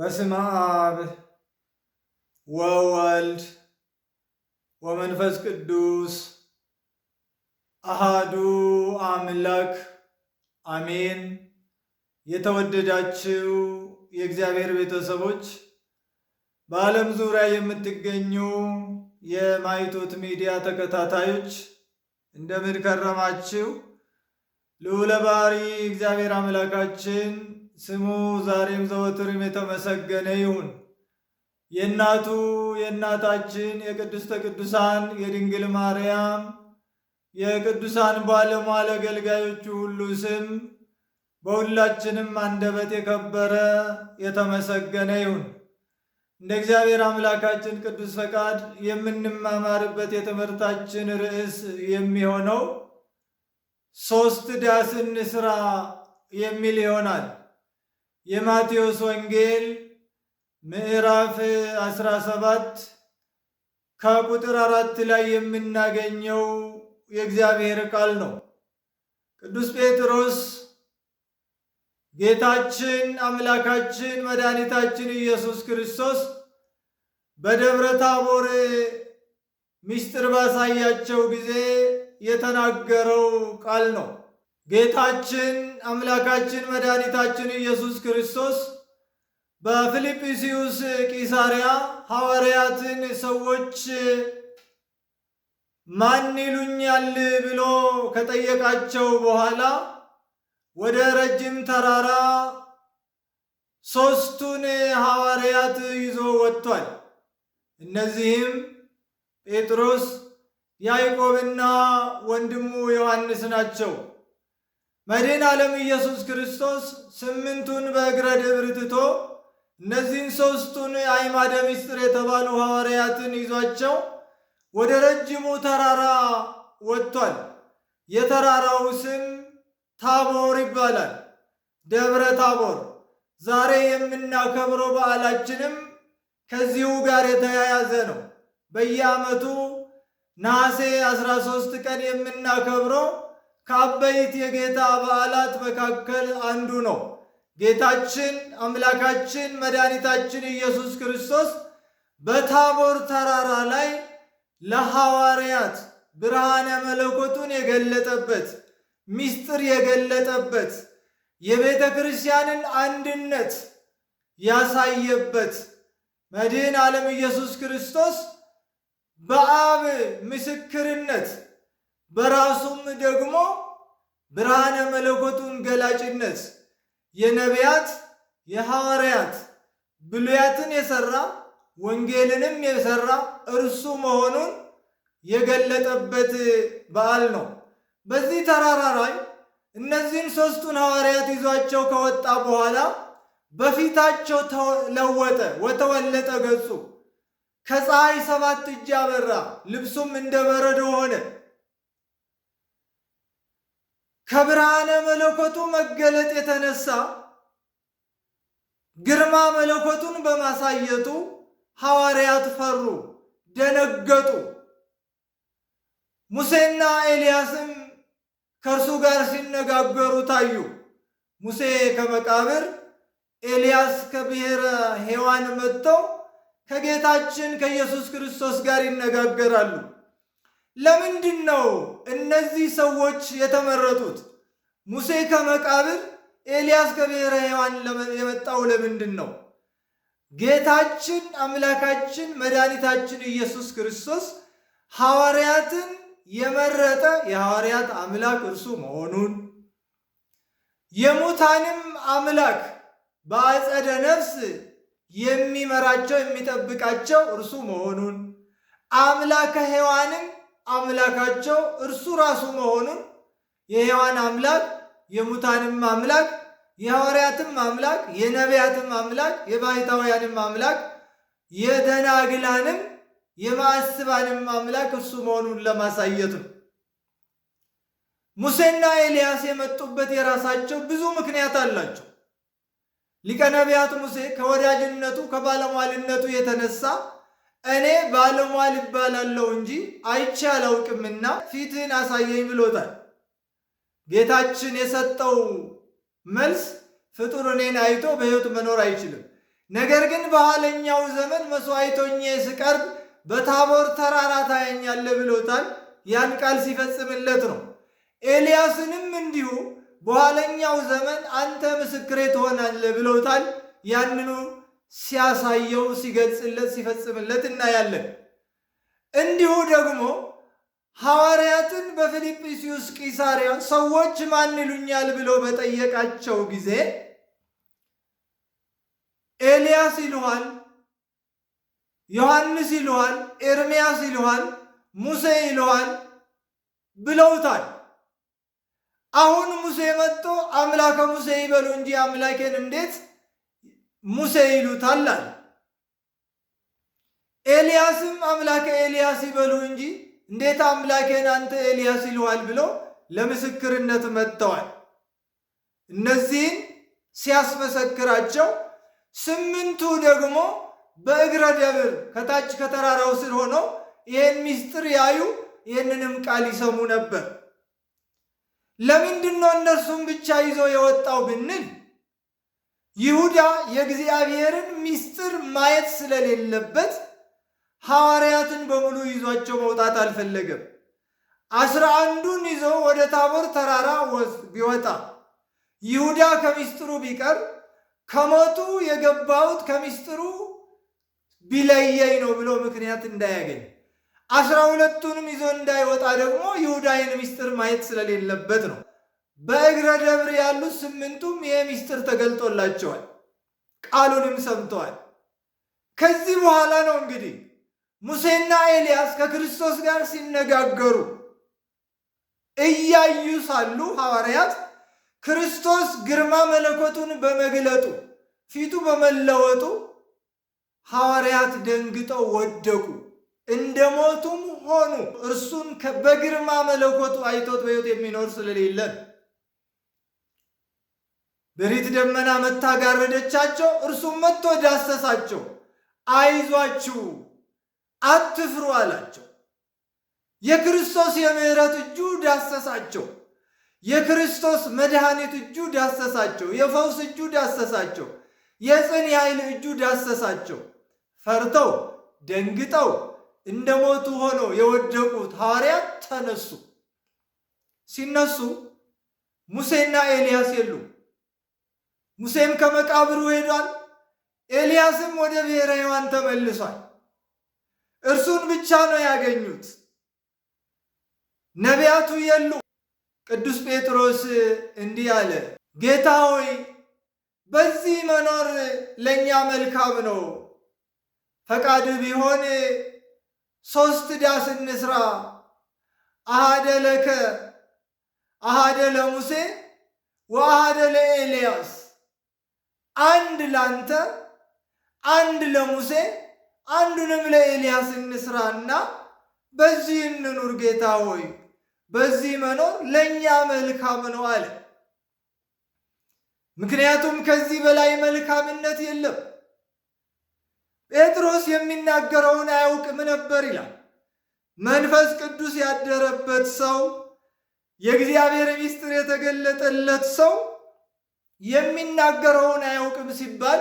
በስመ አብ ወወልድ ወመንፈስ ቅዱስ አሃዱ አምላክ አሜን። የተወደዳችሁ የእግዚአብሔር ቤተሰቦች በዓለም ዙሪያ የምትገኙ የማይቶት ሚዲያ ተከታታዮች እንደምን ከረማችሁ? ልዑለ ባሕርይ እግዚአብሔር አምላካችን ስሙ ዛሬም ዘወትርም የተመሰገነ ይሁን። የእናቱ የእናታችን የቅድስተ ቅዱሳን የድንግል ማርያም የቅዱሳን ባለሟል አገልጋዮቹ ሁሉ ስም በሁላችንም አንደበት የከበረ የተመሰገነ ይሁን። እንደ እግዚአብሔር አምላካችን ቅዱስ ፈቃድ የምንማማርበት የትምህርታችን ርዕስ የሚሆነው 3 ዳስ እንሥራ የሚል ይሆናል። የማቴዎስ ወንጌል ምዕራፍ 17 ከቁጥር 4 ላይ የምናገኘው የእግዚአብሔር ቃል ነው። ቅዱስ ጴጥሮስ ጌታችን አምላካችን መድኃኒታችን ኢየሱስ ክርስቶስ በደብረ ታቦር ምስጢር ባሳያቸው ጊዜ የተናገረው ቃል ነው። ጌታችን አምላካችን መድኃኒታችን ኢየሱስ ክርስቶስ በፊልጵስዩስ ቂሳርያ ሐዋርያትን ሰዎች ማን ይሉኛል ብሎ ከጠየቃቸው በኋላ ወደ ረጅም ተራራ 3ቱን ሐዋርያት ይዞ ወጥቷል። እነዚህም ጴጥሮስ፣ ያዕቆብና ወንድሙ ዮሐንስ ናቸው። መድኃኔ ዓለም ኢየሱስ ክርስቶስ 8ቱን በእግረ ደብር ትቶ እነዚህን 3ቱን አዕማደ ምስጢር የተባሉ ሐዋርያትን ይዟቸው ወደ ረጅሙ ተራራ ወጥቷል። የተራራው ስም ታቦር ይባላል። ደብረ ታቦር። ዛሬ የምናከብረው በዓላችንም ከዚሁ ጋር የተያያዘ ነው። በየዓመቱ ነሐሴ 13 ቀን የምናከብረው ከአበይት የጌታ በዓላት መካከል አንዱ ነው። ጌታችን አምላካችን መድኃኒታችን ኢየሱስ ክርስቶስ በታቦር ተራራ ላይ ለሐዋርያት ብርሃነ መለኮቱን የገለጠበት ምስጢር የገለጠበት የቤተ ክርስቲያንን አንድነት ያሳየበት መድኃኔ ዓለም ኢየሱስ ክርስቶስ በአብ ምስክርነት በራሱም ደግሞ ብርሃነ መለኮቱን ገላጭነት የነቢያት የሐዋርያት ብሉያትን የሰራ ወንጌልንም የሰራ እርሱ መሆኑን የገለጠበት በዓል ነው። በዚህ ተራራ ላይ እነዚህን 3ቱን ሐዋርያት ይዟቸው ከወጣ በኋላ በፊታቸው ተለወጠ ወተወለጠ ገጹ። ከፀሐይ 7 እጅ አበራ፣ ልብሱም እንደ በረዶ ሆነ። ከብርሃነ መለኮቱ መገለጥ የተነሳ ግርማ መለኮቱን በማሳየቱ ሐዋርያት ፈሩ፣ ደነገጡ። ሙሴና ኤልያስም ከእርሱ ጋር ሲነጋገሩ ታዩ። ሙሴ ከመቃብር፣ ኤልያስ ከብሔረ ሕያዋን መጥተው ከጌታችን ከኢየሱስ ክርስቶስ ጋር ይነጋገራሉ። ለምንድን ነው እነዚህ ሰዎች የተመረጡት? ሙሴ ከመቃብር ኤልያስ ከብሔረ ሕያዋን የመጣው ለምንድን ነው? ጌታችን አምላካችን መድኃኒታችን ኢየሱስ ክርስቶስ ሐዋርያትን የመረጠ የሐዋርያት አምላክ እርሱ መሆኑን፣ የሙታንም አምላክ በአጸደ ነፍስ የሚመራቸው የሚጠብቃቸው እርሱ መሆኑን፣ አምላከ ሔዋንም አምላካቸው እርሱ ራሱ መሆኑን፣ የሔዋን አምላክ የሙታንም አምላክ የሐዋርያትም አምላክ የነቢያትም አምላክ የባሕታውያንም አምላክ የደናግላንም የማዕስባንም አምላክ እርሱ መሆኑን ለማሳየት ነው። ሙሴና ኤልያስ የመጡበት የራሳቸው ብዙ ምክንያት አላቸው። ሊቀ ነቢያት ሙሴ ከወዳጅነቱ ከባለሟልነቱ የተነሳ እኔ ባለሟል እባላለሁ እንጂ አይቼ አላውቅምና ፊትህን አሳየኝ ብሎታል። ጌታችን የሰጠው መልስ ፍጡር እኔን አይቶ በሕይወት መኖር አይችልም፣ ነገር ግን በኋለኛው ዘመን መሥዋዕት ሆኜ ስቀርብ በታቦር ተራራ ታየኛለህ ብሎታል። ያን ቃል ሲፈጽምለት ነው። ኤልያስንም እንዲሁ በኋለኛው ዘመን አንተ ምስክሬ ትሆናለህ ብሎታል። ያንኑ ሲያሳየው፣ ሲገልጽለት፣ ሲፈጽምለት እናያለን። እንዲሁ ደግሞ ሐዋርያትን በፊልጵስዩስ ቂሳርያ ሰዎች ማን ይሉኛል ብሎ በጠየቃቸው ጊዜ ኤልያስ ይሉሃል፣ ዮሐንስ ይሉሃል፣ ኤርምያስ ይሉሃል፣ ሙሴ ይሉሃል ብለውታል። አሁን ሙሴ መጥቶ አምላከ ሙሴ ይበሉ እንጂ አምላኬን እንዴት ሙሴ ይሉታል አለ። ኤልያስም አምላከ ኤልያስ ይበሉ እንጂ እንዴት አምላኬን አንተ ኤልያስ ይሉሃል ብሎ ለምስክርነት መጥተዋል። እነዚህን ሲያስመሰክራቸው፣ ስምንቱ ደግሞ በእግረ ደብር ከታች ከተራራው ስር ሆነው ይህን ምስጢር ያዩ፣ ይህንንም ቃል ይሰሙ ነበር። ለምንድን ነው እነርሱም ብቻ ይዞ የወጣው ብንል ይሁዳ የእግዚአብሔርን ምስጢር ማየት ስለሌለበት ሐዋርያትን በሙሉ ይዟቸው መውጣት አልፈለገም። 11ዱን ይዞ ወደ ታቦር ተራራ ቢወጣ ይሁዳ ከምስጢሩ ቢቀር ከሞቱ የገባሁት ከምስጢሩ ቢለየኝ ነው ብሎ ምክንያት እንዳያገኝ፣ 12ቱንም ይዞ እንዳይወጣ ደግሞ ይሁዳ ይህን ምስጢር ማየት ስለሌለበት ነው። በእግረ ደብር ያሉት 8ቱም ይህ ምስጢር ተገልጦላቸዋል፣ ቃሉንም ሰምተዋል። ከዚህ በኋላ ነው እንግዲህ ሙሴና ኤልያስ ከክርስቶስ ጋር ሲነጋገሩ እያዩ ሳሉ ሐዋርያት ክርስቶስ ግርማ መለኮቱን በመግለጡ ፊቱ በመለወጡ ሐዋርያት ደንግጠው ወደቁ፣ እንደ ሞቱም ሆኑ። እርሱን በግርማ መለኮቱ አይቶት በሕይወት የሚኖር ስለሌለ በሪት ደመና መታ ጋረደቻቸው። እርሱም መጥቶ ዳሰሳቸው፣ አይዟችሁ አትፍሩ አላቸው። የክርስቶስ የምሕረት እጁ ዳሰሳቸው። የክርስቶስ መድኃኒት እጁ ዳሰሳቸው። የፈውስ እጁ ዳሰሳቸው። የጽን ኃይል እጁ ዳሰሳቸው። ፈርተው ደንግጠው እንደ ሞቱ ሆነው የወደቁት ሐዋርያት ተነሱ። ሲነሱ ሙሴና ኤልያስ የሉም። ሙሴም ከመቃብሩ ሄዷል። ኤልያስም ወደ ብሔረ ሕያዋን ተመልሷል። እርሱን ብቻ ነው ያገኙት። ነቢያቱ የሉ። ቅዱስ ጴጥሮስ እንዲህ አለ፣ ጌታ ሆይ በዚህ መኖር ለእኛ መልካም ነው። ፈቃድ ቢሆን 3 ዳስ እንስራ፣ አሃደ ለከ አሃደ ለሙሴ ወአሃደ ለኤልያስ፣ አንድ ላንተ አንድ ለሙሴ አንዱንም ለኤልያስ እንስራና በዚህ እንኑር። ጌታ ሆይ በዚህ መኖር ለእኛ መልካም ነው አለ። ምክንያቱም ከዚህ በላይ መልካምነት የለም። ጴጥሮስ የሚናገረውን አያውቅም ነበር ይላል። መንፈስ ቅዱስ ያደረበት ሰው፣ የእግዚአብሔር ምስጢር የተገለጠለት ሰው የሚናገረውን አያውቅም ሲባል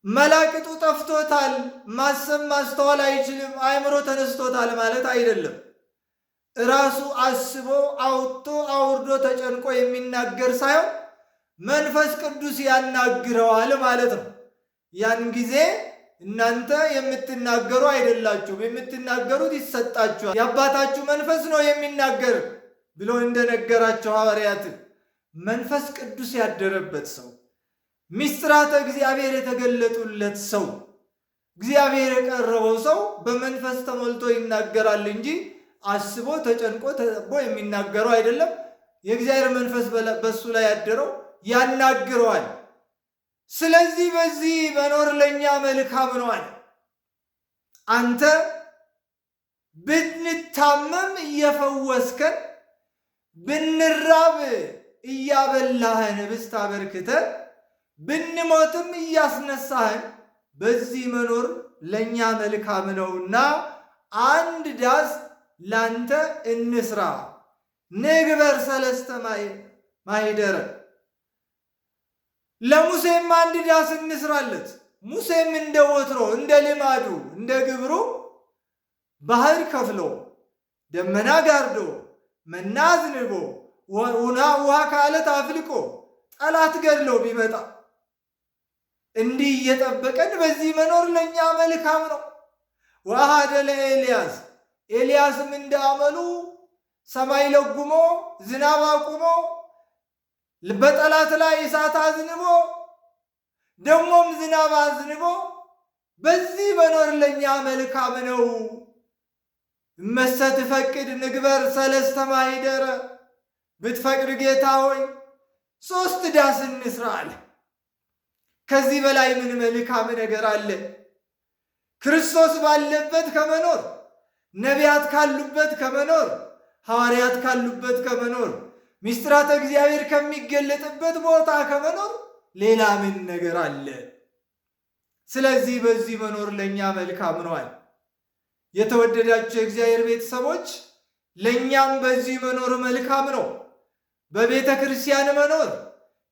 መላቅጡ ጠፍቶታል፣ ማሰብ ማስተዋል አይችልም፣ አእምሮ ተነስቶታል ማለት አይደለም። ራሱ አስቦ አውጥቶ አውርዶ ተጨንቆ የሚናገር ሳይሆን መንፈስ ቅዱስ ያናግረዋል ማለት ነው። ያን ጊዜ እናንተ የምትናገሩ አይደላችሁም፣ የምትናገሩት ይሰጣችኋል፣ የአባታችሁ መንፈስ ነው የሚናገር ብሎ እንደነገራቸው ሐዋርያትን መንፈስ ቅዱስ ያደረበት ሰው፣ ምስጢራተ እግዚአብሔር የተገለጡለት ሰው፣ እግዚአብሔር የቀረበው ሰው በመንፈስ ተሞልቶ ይናገራል እንጂ አስቦ ተጨንቆ ተጠቦ የሚናገረው አይደለም። የእግዚአብሔር መንፈስ በሱ ላይ ያደረው ያናግረዋል። ስለዚህ በዚህ መኖር ለእኛ መልካም ነው አለ። አንተ ብንታመም እየፈወስከን፣ ብንራብ እያበላህን ህብስት አበርክተን፣ ብንሞትም እያስነሳህን በዚህ መኖር ለእኛ መልካም ነውና አንድ ዳስ ላንተ እንስራ፣ ንግበር 3 ማኅደረ። ለሙሴም አንድ ዳስ እንስራለት። ሙሴም እንደ ወትሮ እንደ ልማዱ እንደ ግብሩ ባህር ከፍሎ ደመና ጋርዶ መና አዝንቦ ውሃ ከዓለት አፍልቆ ጠላት ገድሎ ቢመጣ እንዲህ እየጠበቀን በዚህ መኖር ለእኛ መልካም ነው። ወአሐደ ለኤልያስ ኤልያስም እንደ አመሉ ሰማይ ለጉሞ ዝናብ አቁሞ በጠላት ላይ እሳት አዝንቦ ደግሞም ዝናብ አዝንቦ በዚህ መኖር ለእኛ መልካም ነው። እመሰ ትፈቅድ ንግበር ሰለስተ ማኅደረ ብትፈቅድ ጌታ ሆይ 3 ዳስ እንስራ አለ። ከዚህ በላይ ምን መልካም ነገር አለ? ክርስቶስ ባለበት ከመኖር፣ ነቢያት ካሉበት ከመኖር፣ ሐዋርያት ካሉበት ከመኖር፣ ምስጢራተ እግዚአብሔር ከሚገለጥበት ቦታ ከመኖር ሌላ ምን ነገር አለ? ስለዚህ በዚህ መኖር ለእኛ መልካም ነዋል። የተወደዳችሁ የእግዚአብሔር ቤተሰቦች ለእኛም በዚህ መኖር መልካም ነው። በቤተ ክርስቲያን መኖር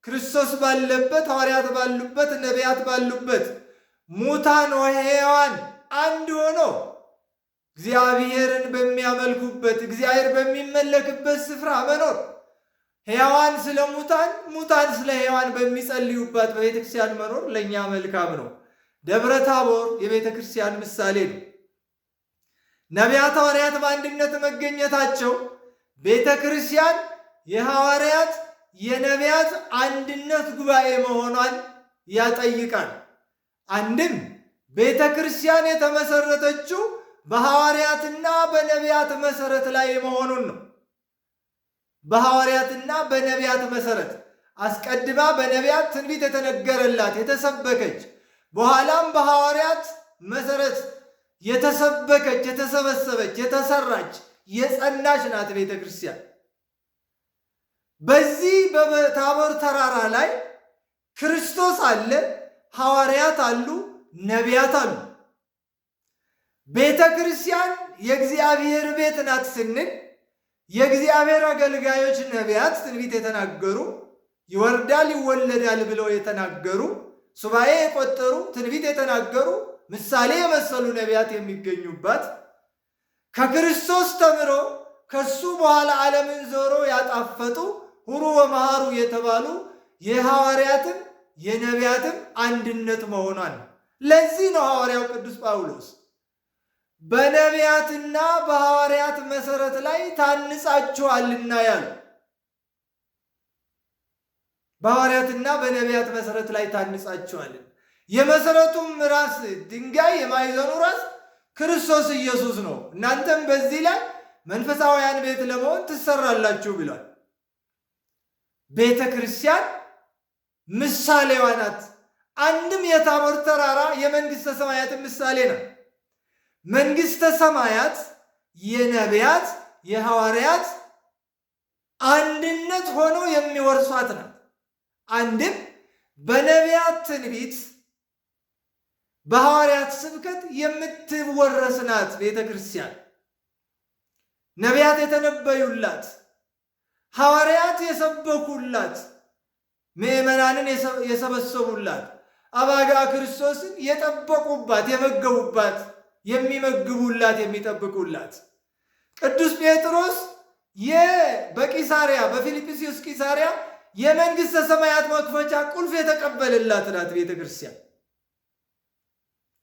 ክርስቶስ ባለበት፣ ሐዋርያት ባሉበት፣ ነቢያት ባሉበት ሙታን ወሕያዋን አንድ ሆኖ እግዚአብሔርን በሚያመልኩበት እግዚአብሔር በሚመለክበት ስፍራ መኖር፣ ሕያዋን ስለ ሙታን ሙታን ስለ ሕያዋን በሚጸልዩባት በቤተ ክርስቲያን መኖር ለእኛ መልካም ነው። ደብረ ታቦር የቤተ ክርስቲያን ምሳሌ ነው። ነቢያት ሐዋርያት በአንድነት መገኘታቸው ቤተ ክርስቲያን የሐዋርያት የነቢያት አንድነት ጉባኤ መሆኗን ያጠይቃል። አንድም ቤተ ክርስቲያን የተመሰረተችው በሐዋርያትና በነቢያት መሰረት ላይ መሆኑን ነው። በሐዋርያትና በነቢያት መሰረት አስቀድማ በነቢያት ትንቢት የተነገረላት የተሰበከች፣ በኋላም በሐዋርያት መሰረት የተሰበከች የተሰበሰበች የተሰራች የጸናች ናት ቤተ ክርስቲያን። በዚህ በታቦር ተራራ ላይ ክርስቶስ አለ፣ ሐዋርያት አሉ፣ ነቢያት አሉ። ቤተ ክርስቲያን የእግዚአብሔር ቤት ናት ስንል የእግዚአብሔር አገልጋዮች ነቢያት ትንቢት የተናገሩ ይወርዳል ይወለዳል ብለው የተናገሩ ሱባኤ የቆጠሩ ትንቢት የተናገሩ ምሳሌ የመሰሉ ነቢያት የሚገኙባት ከክርስቶስ ተምሮ ከሱ በኋላ ዓለምን ዞሮ ያጣፈጡ ሁሩ ወመሃሩ የተባሉ የሐዋርያትም የነቢያትም አንድነት መሆኗን። ለዚህ ነው ሐዋርያው ቅዱስ ጳውሎስ በነቢያትና በሐዋርያት መሰረት ላይ ታንጻችኋልና ያለው። በሐዋርያትና በነቢያት መሰረት ላይ ታንጻችኋል። የመሰረቱም ራስ ድንጋይ የማዕዘኑ ራስ ክርስቶስ ኢየሱስ ነው። እናንተም በዚህ ላይ መንፈሳውያን ቤት ለመሆን ትሰራላችሁ ብሏል። ቤተ ክርስቲያን ምሳሌዋ ናት። አንድም የታቦር ተራራ የመንግሥተ ሰማያት ምሳሌ ናት። መንግሥተ ሰማያት የነቢያት የሐዋርያት አንድነት ሆኖ የሚወርሷት ናት። አንድም በነቢያት ትንቢት በሐዋርያት ስብከት የምትወረስ ናት ቤተ ክርስቲያን። ነቢያት የተነበዩላት፣ ሐዋርያት የሰበኩላት፣ ምዕመናንን የሰበሰቡላት፣ አባጋ ክርስቶስን የጠበቁባት፣ የመገቡባት፣ የሚመግቡላት፣ የሚጠብቁላት። ቅዱስ ጴጥሮስ በቂሳሪያ በፊልጵስዩስ ቂሳሪያ የመንግሥተ ሰማያት መክፈቻ ቁልፍ የተቀበለላት ናት ቤተ ክርስቲያን።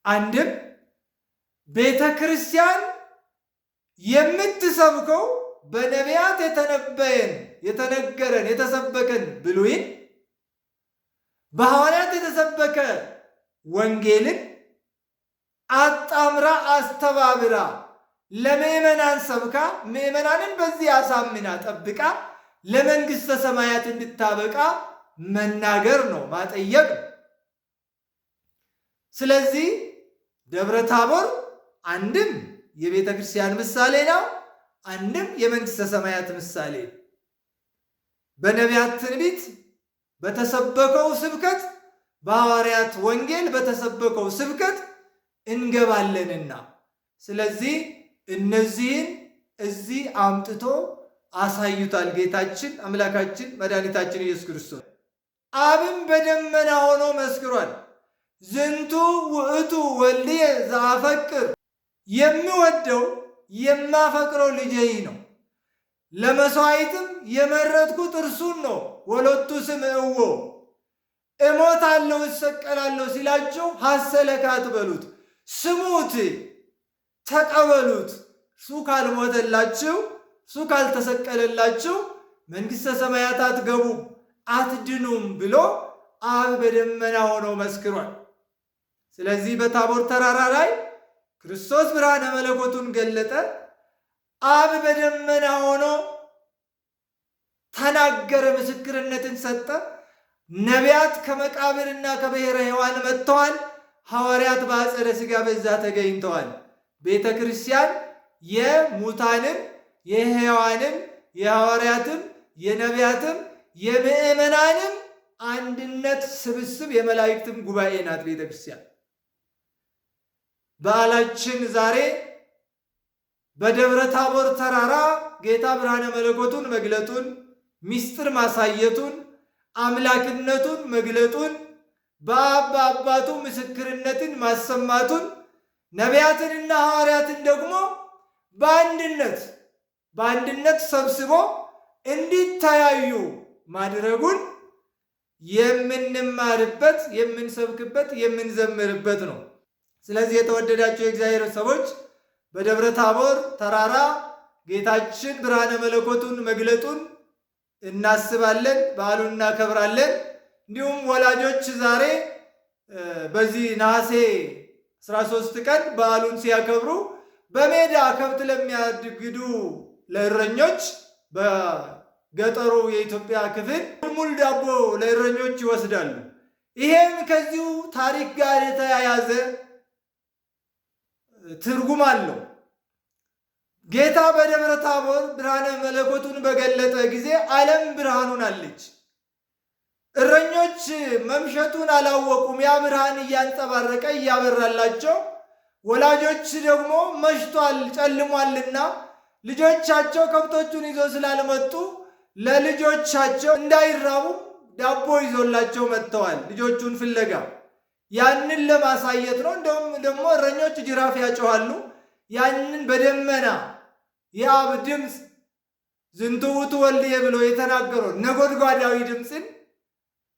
አንድም ቤተ ክርስቲያን የምትሰብከው በነቢያት የተነበየን የተነገረን የተሰበከን ብሉይን በሐዋርያት የተሰበከ ወንጌልን አጣምራ አስተባብራ ለምዕመናን ሰብካ ምዕመናንን በዚህ አሳምና ጠብቃ ለመንግሥተ ሰማያት እንድታበቃ መናገር ነው፣ ማጠየቅ ነው። ስለዚህ ደብረ ታቦር አንድም የቤተ ክርስቲያን ምሳሌ ነው፣ አንድም የመንግሥተ ሰማያት ምሳሌ። በነቢያት ትንቢት በተሰበከው ስብከት በሐዋርያት ወንጌል በተሰበከው ስብከት እንገባለንና፣ ስለዚህ እነዚህን እዚህ አምጥቶ አሳዩታል ጌታችን አምላካችን መድኃኒታችን ኢየሱስ ክርስቶስ። አብም በደመና ሆኖ መስክሯል። ዝንቱ ውእቱ ወልድየ ዘአፈቅር፣ የምወደው የማፈቅረው ልጄ ነው፣ ለመሥዋዕትም የመረጥኩት እርሱን ነው። ወሎቱ ስምዕዎ፣ እሞታለሁ እሰቀላለሁ ሲላቸው ሐሰለከ አትበሉት፣ ስሙት፣ ተቀበሉት። እሱ ካልሞተላችሁ፣ እሱ ካልተሰቀለላችሁ መንግሥተ ሰማያት አትገቡም፣ አትድኑም ብሎ አብ በደመና ሆኖ መስክሯል። ስለዚህ በታቦር ተራራ ላይ ክርስቶስ ብርሃነ መለኮቱን ገለጠ። አብ በደመና ሆኖ ተናገረ፣ ምስክርነትን ሰጠ። ነቢያት ከመቃብርና ከብሔረ ሕያዋን መጥተዋል። ሐዋርያት በአጸደ ሥጋ በዛ ተገኝተዋል። ቤተ ክርስቲያን የሙታንም የሕያዋንም የሐዋርያትም የነቢያትም የምእመናንም አንድነት ስብስብ የመላእክትም ጉባኤ ናት ቤተ ክርስቲያን። በዓላችን ዛሬ በደብረ ታቦር ተራራ ጌታ ብርሃነ መለኮቱን መግለጡን፣ ምስጢር ማሳየቱን፣ አምላክነቱን መግለጡን፣ በአብ በአባቱ ምስክርነትን ማሰማቱን፣ ነቢያትንና ሐዋርያትን ደግሞ በአንድነት ሰብስቦ እንዲተያዩ ማድረጉን የምንማርበት፣ የምንሰብክበት፣ የምንዘምርበት ነው። ስለዚህ የተወደዳቸው የእግዚአብሔር ሰዎች በደብረ ታቦር ተራራ ጌታችን ብርሃነ መለኮቱን መግለጡን እናስባለን፣ በዓሉን እናከብራለን። እንዲሁም ወላጆች ዛሬ በዚህ ነሐሴ 13 ቀን በዓሉን ሲያከብሩ በሜዳ ከብት ለሚያግዱ ለእረኞች በገጠሩ የኢትዮጵያ ክፍል ሙል ዳቦ ለእረኞች ይወስዳሉ። ይሄም ከዚሁ ታሪክ ጋር የተያያዘ ትርጉም አለው። ጌታ በደብረ ታቦር ብርሃነ መለኮቱን በገለጠ ጊዜ ዓለም ብርሃኑን አለች። እረኞች መምሸቱን አላወቁም። ያ ብርሃን እያንጸባረቀ እያበራላቸው፣ ወላጆች ደግሞ መሽቷል ጨልሟልና ልጆቻቸው ከብቶቹን ይዞ ስላልመጡ ለልጆቻቸው እንዳይራቡ ዳቦ ይዞላቸው መጥተዋል ልጆቹን ፍለጋ። ያንን ለማሳየት ነው። እንደውም ደግሞ እረኞች ጅራፍ ያጨዋሉ። ያንን በደመና የአብ ድምፅ ዝንቱ ውእቱ ወልድየ ብሎ የተናገረው ነጎድጓዳዊ ድምፅን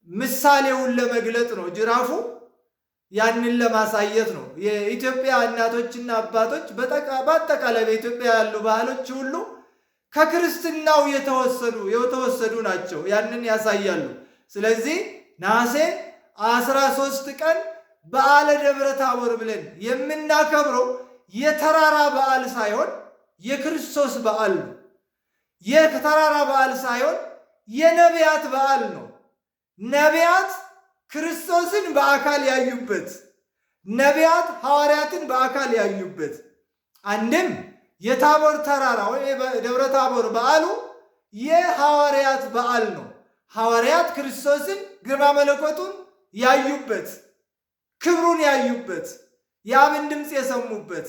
ምሳሌውን ለመግለጥ ነው ጅራፉ። ያንን ለማሳየት ነው። የኢትዮጵያ እናቶችና አባቶች በአጠቃላይ በኢትዮጵያ ያሉ ባህሎች ሁሉ ከክርስትናው የተወሰዱ ናቸው። ያንን ያሳያሉ። ስለዚህ ነሐሴ 13 ቀን በዓለ ደብረ ታቦር ብለን የምናከብረው የተራራ በዓል ሳይሆን የክርስቶስ በዓል ነው። የተራራ በዓል ሳይሆን የነቢያት በዓል ነው። ነቢያት ክርስቶስን በአካል ያዩበት፣ ነቢያት ሐዋርያትን በአካል ያዩበት። አንድም የታቦር ተራራ ወይ ደብረ ታቦር በዓሉ የሐዋርያት በዓል ነው። ሐዋርያት ክርስቶስን ግርማ መለኮቱን ያዩበት፣ ክብሩን ያዩበት፣ የአብን ድምፅ የሰሙበት፣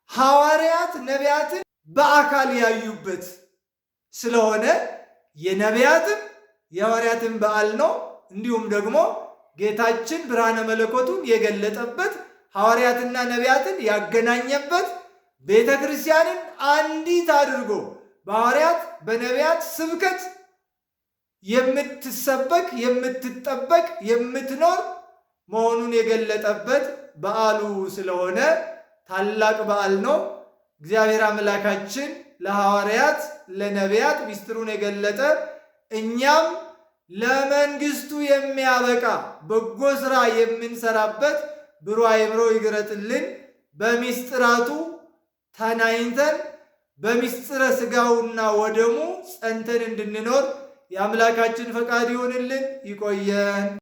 ሐዋርያት ነቢያትን በአካል ያዩበት ስለሆነ የነቢያትም የሐዋርያትን በዓል ነው። እንዲሁም ደግሞ ጌታችን ብርሃነ መለኮቱን የገለጠበት፣ ሐዋርያትና ነቢያትን ያገናኘበት፣ ቤተ ክርስቲያንን አንዲት አድርጎ በሐዋርያት በነቢያት ስብከት የምትሰበክ የምትጠበቅ የምትኖር መሆኑን የገለጠበት በዓሉ ስለሆነ ታላቅ በዓል ነው። እግዚአብሔር አምላካችን ለሐዋርያት ለነቢያት ምስጢሩን የገለጠ እኛም ለመንግስቱ የሚያበቃ በጎ ሥራ የምንሰራበት ብሩህ አእምሮ ይግረጥልን። በምስጢራቱ ተናኝተን በምስጢረ ሥጋውና ወደሙ ጸንተን እንድንኖር የአምላካችን ፈቃድ ይሆንልን። ይቆየን።